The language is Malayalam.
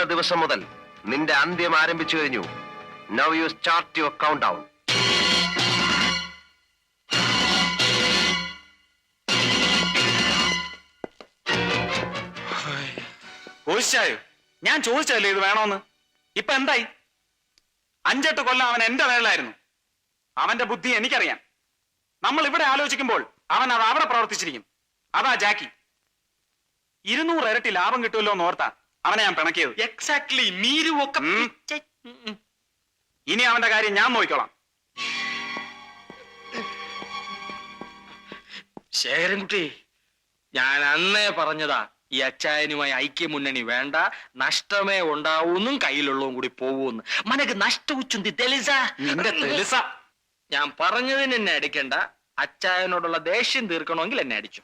ദിവസം മുതൽ നിന്റെ അന്ത്യം ആരംഭിച്ചു കഴിഞ്ഞു. Now you start your countdown. ചോദിച്ചായോ? ഞാൻ ചോദിച്ചല്ലേ ഇത് വേണോന്ന്. ഇപ്പൊ എന്തായി? 5-8 കൊല്ലം അവൻ എന്റെ മേളിലായിരുന്നു. അവന്റെ ബുദ്ധി എനിക്കറിയാം. നമ്മൾ ഇവിടെ ആലോചിക്കുമ്പോൾ അവൻ അത് അവിടെ പ്രവർത്തിച്ചിരിക്കും. അതാ ജാക്കി. 200 ഇരട്ടി ലാഭം കിട്ടുമല്ലോ എന്ന് ഓർത്താ അവനെ ഞാൻ പിണക്കിയത്. എക്സാക്ട്ലി. നീരുവൊക്കെ ഇനി അവന്റെ കാര്യം ഞാൻ നോക്കിക്കോളാം. ശേഖരൻകുട്ടി, ഞാൻ അന്നേ പറഞ്ഞതാ ഈ അച്ചായനുമായി ഐക്യമുന്നണി വേണ്ട, നഷ്ടമേ ഉണ്ടാവൂന്നും കയ്യിലുള്ളതും കൂടി പോവൂന്ന്. മനക്ക് നഷ്ടവുച്ചുന്തി തെളിസ. നിന്റെ തെളിസ. ഞാൻ പറഞ്ഞതിന് എന്നെ അടിക്കണ്ട. അച്ചായനോടുള്ള ദേഷ്യം തീർക്കണമെങ്കിൽ എന്നെ അടിച്ചു.